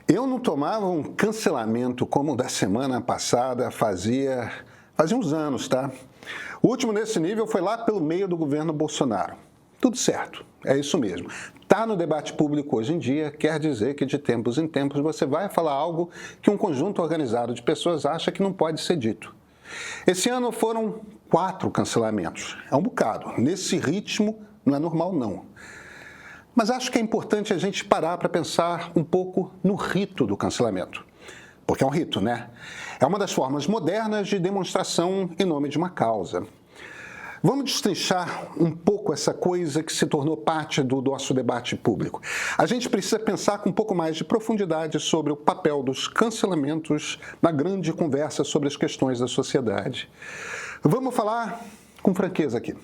Eu não tomava um cancelamento como o da semana passada fazia uns anos, tá? O último nesse nível foi lá pelo meio do governo Bolsonaro. Tudo certo, é isso mesmo. Tá no debate público hoje em dia, quer dizer que de tempos em tempos você vai falar algo que um conjunto organizado de pessoas acha que não pode ser dito. Esse ano foram 4 cancelamentos. É um bocado. Nesse ritmo não é normal, não. Mas acho que é importante a gente parar para pensar um pouco no rito do cancelamento. Porque é um rito, né? É uma das formas modernas de demonstração em nome de uma causa. Vamos destrinchar um pouco essa coisa que se tornou parte do nosso debate público. A gente precisa pensar com um pouco mais de profundidade sobre o papel dos cancelamentos na grande conversa sobre as questões da sociedade. Vamos falar com franqueza aqui.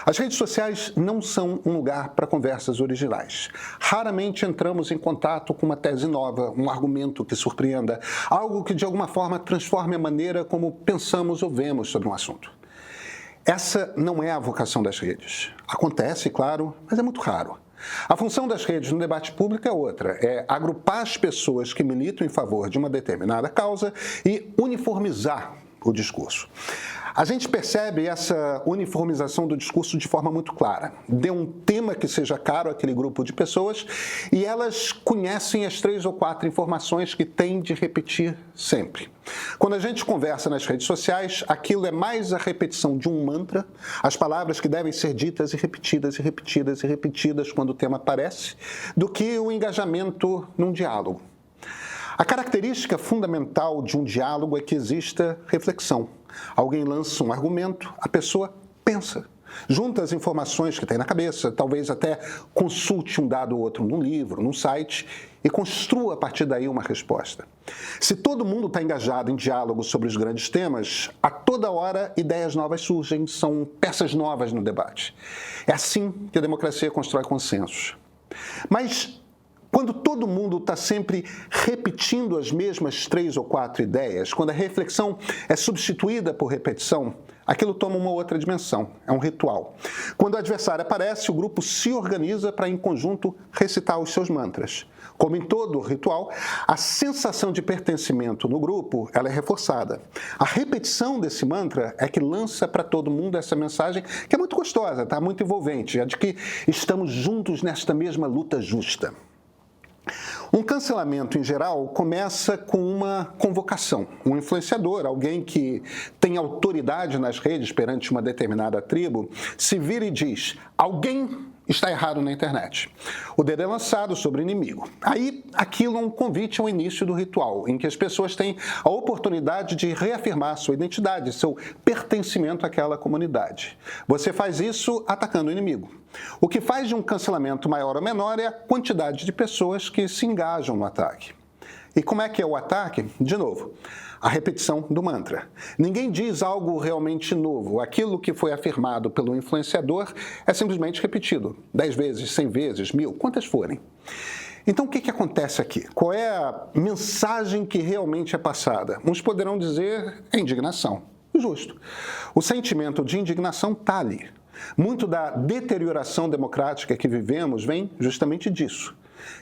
As redes sociais não são um lugar para conversas originais. Raramente entramos em contato com uma tese nova, um argumento que surpreenda, algo que de alguma forma transforme a maneira como pensamos ou vemos sobre um assunto. Essa não é a vocação das redes. Acontece, claro, mas é muito raro. A função das redes no debate público é outra, é agrupar as pessoas que militam em favor de uma determinada causa e uniformizar o discurso. A gente percebe essa uniformização do discurso de forma muito clara. Dê um tema que seja caro àquele grupo de pessoas e elas conhecem as 3 ou 4 informações que têm de repetir sempre. Quando a gente conversa nas redes sociais, aquilo é mais a repetição de um mantra, as palavras que devem ser ditas e repetidas e repetidas e repetidas quando o tema aparece, do que o engajamento num diálogo. A característica fundamental de um diálogo é que exista reflexão. Alguém lança um argumento, a pessoa pensa, junta as informações que tem na cabeça, talvez até consulte um dado ou outro num livro, num site e construa a partir daí uma resposta. Se todo mundo está engajado em diálogo sobre os grandes temas, a toda hora ideias novas surgem, são peças novas no debate. É assim que a democracia constrói consensos. Mas quando todo mundo está sempre repetindo as mesmas 3 ou 4 ideias, quando a reflexão é substituída por repetição, aquilo toma uma outra dimensão, é um ritual. Quando o adversário aparece, o grupo se organiza para, em conjunto, recitar os seus mantras. Como em todo ritual, a sensação de pertencimento no grupo ela é reforçada. A repetição desse mantra é que lança para todo mundo essa mensagem que é muito gostosa, tá? Muito envolvente, é de que estamos juntos nesta mesma luta justa. Um cancelamento, em geral, começa com uma convocação. Um influenciador, alguém que tem autoridade nas redes perante uma determinada tribo, se vira e diz: alguém está errado na internet. O dedo é lançado sobre o inimigo. Aí, aquilo é um convite ao início do ritual, em que as pessoas têm a oportunidade de reafirmar sua identidade, seu pertencimento àquela comunidade. Você faz isso atacando o inimigo. O que faz de um cancelamento maior ou menor é a quantidade de pessoas que se engajam no ataque. E como é que é o ataque? De novo, a repetição do mantra. Ninguém diz algo realmente novo. Aquilo que foi afirmado pelo influenciador é simplesmente repetido 10 vezes, 100 vezes, 1000, quantas forem. Então, o que acontece aqui? Qual é a mensagem que realmente é passada? Uns poderão dizer é indignação. Justo. O sentimento de indignação está ali. Muito da deterioração democrática que vivemos vem justamente disso.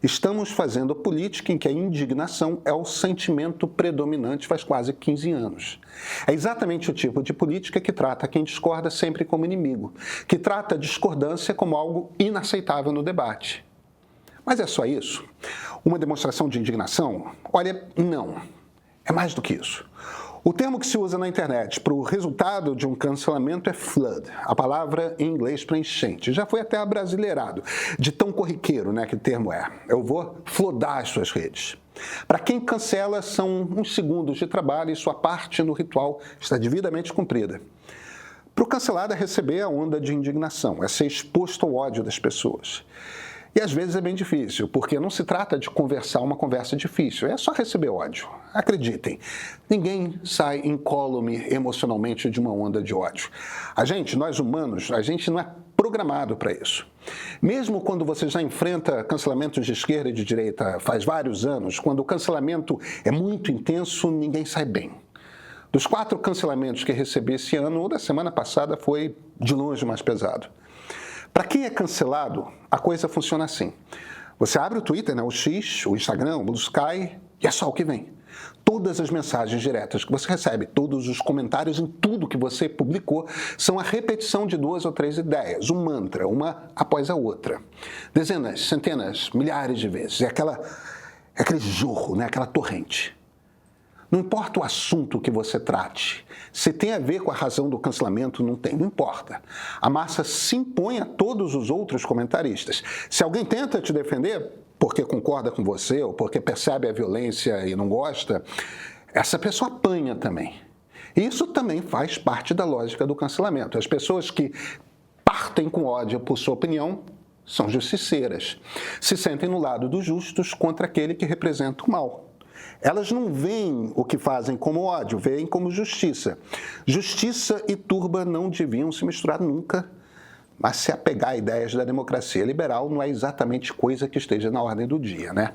Estamos fazendo política em que a indignação é o sentimento predominante faz quase 15 anos. É exatamente o tipo de política que trata quem discorda sempre como inimigo, que trata a discordância como algo inaceitável no debate. Mas é só isso? Uma demonstração de indignação? Olha, não. É mais do que isso. O termo que se usa na internet para o resultado de um cancelamento é flood, a palavra em inglês para enchente. Já foi até abrasileirado, de tão corriqueiro, né, que o termo é. Eu vou flodar as suas redes. Para quem cancela, são uns segundos de trabalho e sua parte no ritual está devidamente cumprida. Para o cancelado é receber a onda de indignação, é ser exposto ao ódio das pessoas. E às vezes é bem difícil, porque não se trata de conversar uma conversa difícil, é só receber ódio. Acreditem, ninguém sai incólume emocionalmente de uma onda de ódio. Nós humanos, a gente não é programado para isso. Mesmo quando você já enfrenta cancelamentos de esquerda e de direita faz vários anos, quando o cancelamento é muito intenso, ninguém sai bem. Dos 4 cancelamentos que recebi esse ano, o da semana passada foi de longe mais pesado. Para quem é cancelado, a coisa funciona assim. Você abre o Twitter, né, o X, o Instagram, o Blue Sky, e é só o que vem. Todas as mensagens diretas que você recebe, todos os comentários em tudo que você publicou são a repetição de 2 ou 3 ideias, um mantra, uma após a outra. Dezenas, centenas, milhares de vezes. É aquele jorro, né? Aquela torrente. Não importa o assunto que você trate, se tem a ver com a razão do cancelamento, não tem, não importa. A massa se impõe a todos os outros comentaristas. Se alguém tenta te defender porque concorda com você ou porque percebe a violência e não gosta, essa pessoa apanha também. Isso também faz parte da lógica do cancelamento. As pessoas que partem com ódio por sua opinião são justiceiras. Se sentem no lado dos justos contra aquele que representa o mal. Elas não veem o que fazem como ódio, veem como justiça. Justiça e turba não deviam se misturar nunca, mas se apegar a ideias da democracia liberal não é exatamente coisa que esteja na ordem do dia, né?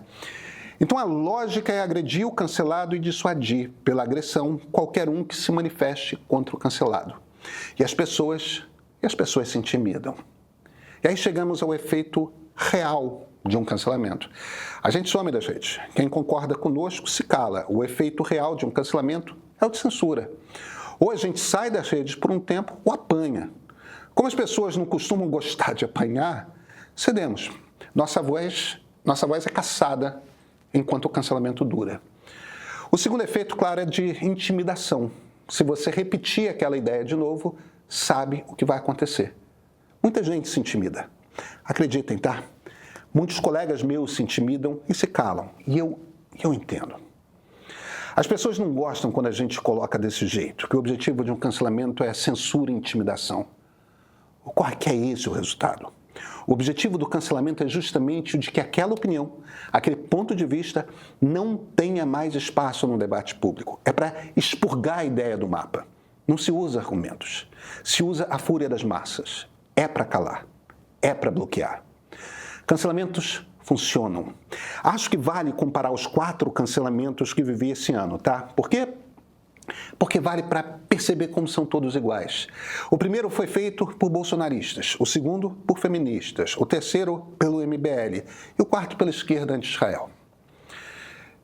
Então a lógica é agredir o cancelado e dissuadir pela agressão qualquer um que se manifeste contra o cancelado. E as pessoas se intimidam. E aí chegamos ao efeito real de um cancelamento. A gente some das redes. Quem concorda conosco se cala. O efeito real de um cancelamento é o de censura. Ou a gente sai das redes por um tempo ou apanha. Como as pessoas não costumam gostar de apanhar, cedemos. Nossa voz é caçada enquanto o cancelamento dura. O segundo efeito, claro, é de intimidação. Se você repetir aquela ideia de novo, sabe o que vai acontecer. Muita gente se intimida. Acreditem, tá? Muitos colegas meus se intimidam e se calam. E eu entendo. As pessoas não gostam quando a gente coloca desse jeito, que o objetivo de um cancelamento é censura e intimidação. Ocorre que é esse o resultado. O objetivo do cancelamento é justamente o de que aquela opinião, aquele ponto de vista, não tenha mais espaço no debate público. É para expurgar a ideia do mapa. Não se usa argumentos. Se usa a fúria das massas. É para calar. É para bloquear. Cancelamentos funcionam. Acho que vale comparar os 4 cancelamentos que vivi esse ano, tá? Por quê? Porque vale para perceber como são todos iguais. O primeiro foi feito por bolsonaristas, o segundo por feministas, o terceiro pelo MBL e o quarto pela esquerda anti-Israel.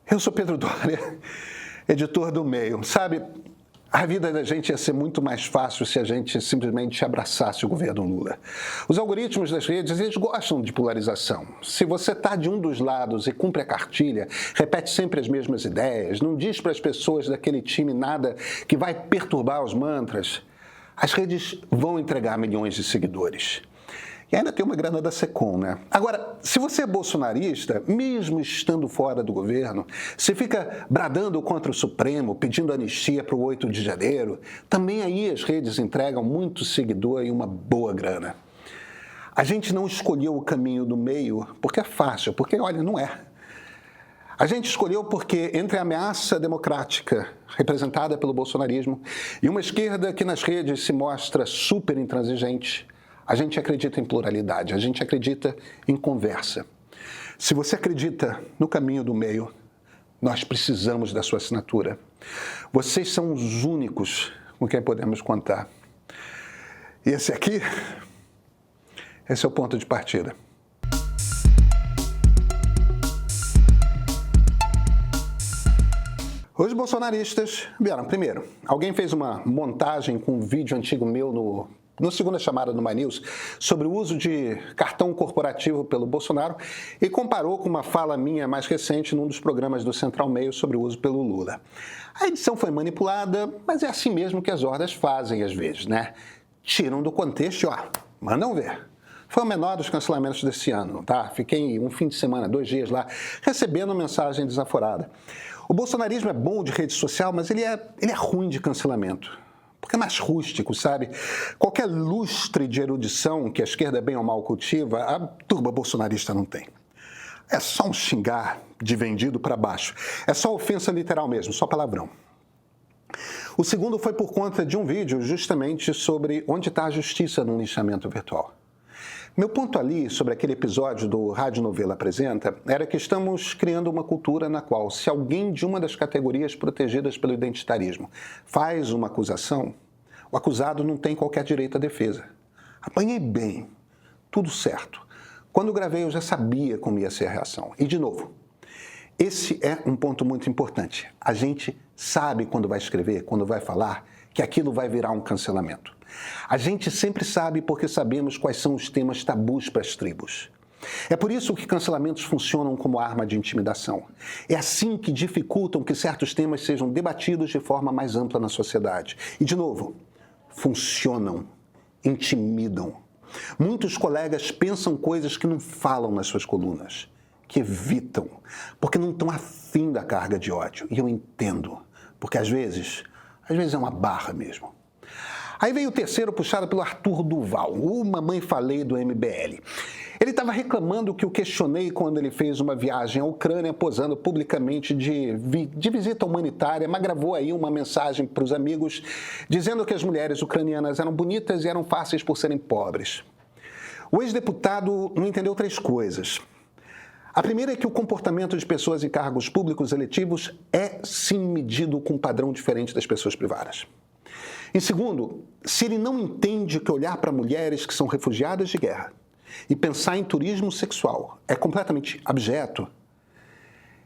Eu sou Pedro Doria, editor do Meio. Sabe, a vida da gente ia ser muito mais fácil se a gente simplesmente abraçasse o governo Lula. Os algoritmos das redes, eles gostam de polarização. Se você está de um dos lados e cumpre a cartilha, repete sempre as mesmas ideias, não diz para as pessoas daquele time nada que vai perturbar os mantras, as redes vão entregar milhões de seguidores. E ainda tem uma grana da Secom, né? Agora, se você é bolsonarista, mesmo estando fora do governo, se fica bradando contra o Supremo, pedindo anistia para o 8 de janeiro, também aí as redes entregam muito seguidor e uma boa grana. A gente não escolheu o caminho do meio porque é fácil, porque, olha, não é. A gente escolheu porque entre a ameaça democrática representada pelo bolsonarismo e uma esquerda que nas redes se mostra super intransigente, a gente acredita em pluralidade, a gente acredita em conversa. Se você acredita no caminho do meio, nós precisamos da sua assinatura. Vocês são os únicos com quem podemos contar. E esse é o ponto de partida. Os bolsonaristas vieram primeiro. Alguém fez uma montagem com um vídeo antigo meu no segunda chamada do My News, sobre o uso de cartão corporativo pelo Bolsonaro e comparou com uma fala minha mais recente num dos programas do Central Meio sobre o uso pelo Lula. A edição foi manipulada, mas é assim mesmo que as hordas fazem às vezes, né? Tiram do contexto e, mandam ver. Foi o menor dos cancelamentos desse ano, tá? Fiquei um fim de semana, 2 dias lá, recebendo mensagem desaforada. O bolsonarismo é bom de rede social, mas ele é ruim de cancelamento. Porque é mais rústico, sabe? Qualquer lustre de erudição que a esquerda bem ou mal cultiva, a turba bolsonarista não tem. É só um xingar de vendido para baixo. É só ofensa literal mesmo, só palavrão. O segundo foi por conta de um vídeo justamente sobre onde está a justiça no linchamento virtual. Meu ponto ali, sobre aquele episódio do Rádio Novela Apresenta, era que estamos criando uma cultura na qual, se alguém de uma das categorias protegidas pelo identitarismo faz uma acusação, o acusado não tem qualquer direito à defesa. Apanhei bem, tudo certo. Quando gravei, eu já sabia como ia ser a reação. E, de novo, esse é um ponto muito importante. A gente sabe quando vai escrever, quando vai falar, que aquilo vai virar um cancelamento. A gente sempre sabe porque sabemos quais são os temas tabus para as tribos. É por isso que cancelamentos funcionam como arma de intimidação. É assim que dificultam que certos temas sejam debatidos de forma mais ampla na sociedade. E, de novo, funcionam, intimidam. Muitos colegas pensam coisas que não falam nas suas colunas, que evitam, porque não estão afim da carga de ódio. E eu entendo, porque às vezes é uma barra mesmo. Aí veio o terceiro, puxado pelo Arthur Duval, o Mamãe Falei do MBL. Ele estava reclamando que eu questionei quando ele fez uma viagem à Ucrânia, posando publicamente de visita humanitária, mas gravou aí uma mensagem para os amigos, dizendo que as mulheres ucranianas eram bonitas e eram fáceis por serem pobres. O ex-deputado não entendeu três coisas. A primeira é que o comportamento de pessoas em cargos públicos eletivos é sim medido com um padrão diferente das pessoas privadas. Em segundo, se ele não entende que olhar para mulheres que são refugiadas de guerra e pensar em turismo sexual é completamente abjeto,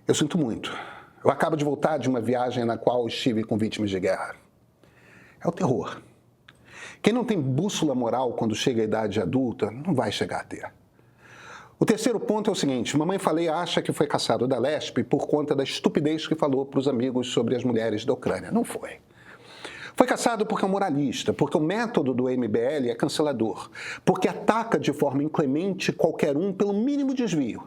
eu sinto muito. Eu acabo de voltar de uma viagem na qual estive com vítimas de guerra. É o terror. Quem não tem bússola moral quando chega à idade adulta, não vai chegar a ter. O terceiro ponto é o seguinte: Mamãe Falei acha que foi caçado da Lespe por conta da estupidez que falou para os amigos sobre as mulheres da Ucrânia. Não foi. Foi caçado porque é um moralista, porque o método do MBL é cancelador, porque ataca de forma inclemente qualquer um pelo mínimo desvio.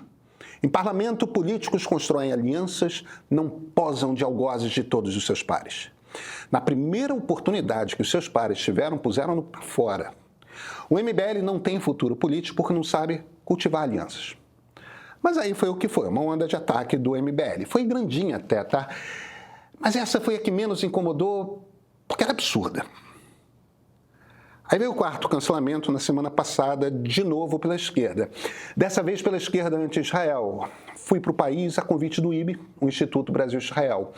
Em parlamento, políticos constroem alianças, não posam de algozes de todos os seus pares. Na primeira oportunidade que os seus pares tiveram, puseram-no para fora. O MBL não tem futuro político porque não sabe cultivar alianças. Mas aí foi o que foi, uma onda de ataque do MBL. Foi grandinha até, tá? Mas essa foi a que menos incomodou porque era absurda. Aí veio o quarto cancelamento na semana passada, de novo pela esquerda. Dessa vez pela esquerda anti-Israel. Fui para o país a convite do IB, o Instituto Brasil-Israel.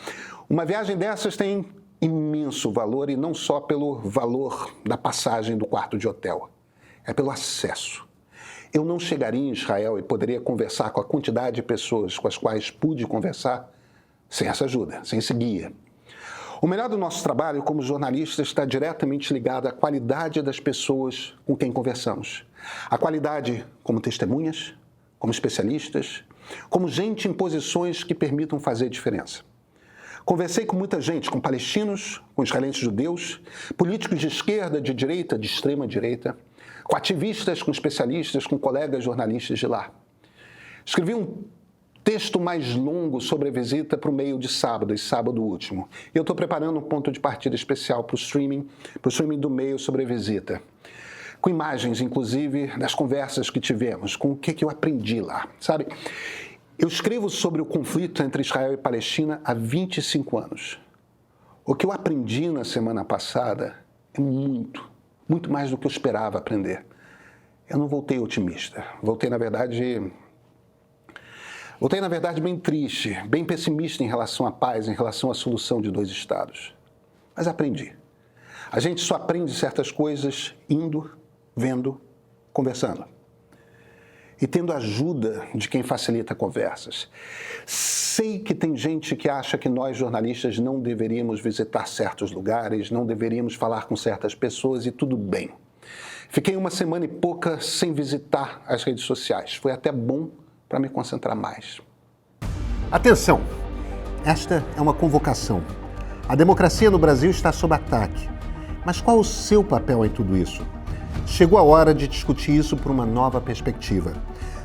Uma viagem dessas tem imenso valor, e não só pelo valor da passagem do quarto de hotel. É pelo acesso. Eu não chegaria em Israel e poderia conversar com a quantidade de pessoas com as quais pude conversar sem essa ajuda, sem esse guia. O melhor do nosso trabalho como jornalistas está diretamente ligado à qualidade das pessoas com quem conversamos. A qualidade como testemunhas, como especialistas, como gente em posições que permitam fazer diferença. Conversei com muita gente, com palestinos, com israelenses judeus, políticos de esquerda, de direita, de extrema direita, com ativistas, com especialistas, com colegas jornalistas de lá. Escrevi um texto mais longo sobre a visita para o meio de sábado, e sábado último. E eu estou preparando um ponto de partida especial para o streaming do meio sobre a visita. Com imagens, inclusive, das conversas que tivemos, com o que eu aprendi lá, sabe? Eu escrevo sobre o conflito entre Israel e Palestina há 25 anos. O que eu aprendi na semana passada é muito mais do que eu esperava aprender. Eu não voltei otimista. Voltei, na verdade, bem triste, bem pessimista em relação à paz, em relação à solução de dois estados. Mas aprendi. A gente só aprende certas coisas indo, vendo, conversando. E tendo a ajuda de quem facilita conversas. Sei que tem gente que acha que nós, jornalistas, não deveríamos visitar certos lugares, não deveríamos falar com certas pessoas, e tudo bem. Fiquei uma semana e pouca sem visitar as redes sociais. Foi até bom para me concentrar mais. Atenção! Esta é uma convocação. A democracia no Brasil está sob ataque. Mas qual o seu papel em tudo isso? Chegou a hora de discutir isso por uma nova perspectiva.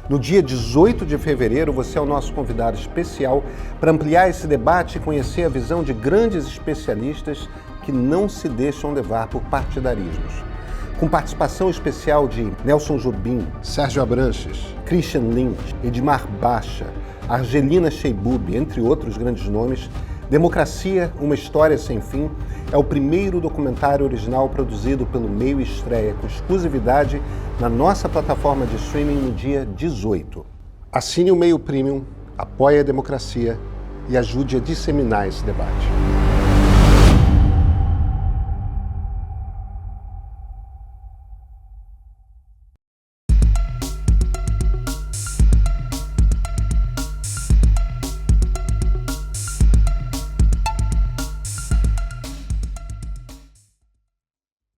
No dia 18 de fevereiro, você é o nosso convidado especial para ampliar esse debate e conhecer a visão de grandes especialistas que não se deixam levar por partidarismos. Com participação especial de Nelson Jobim, Sérgio Abranches, Christian Lynch, Edmar Bacha, Argelina Sheibub, entre outros grandes nomes, Democracia, uma história sem fim, é o primeiro documentário original produzido pelo Meio e estreia com exclusividade na nossa plataforma de streaming no dia 18. Assine o Meio Premium, apoie a democracia e ajude a disseminar esse debate.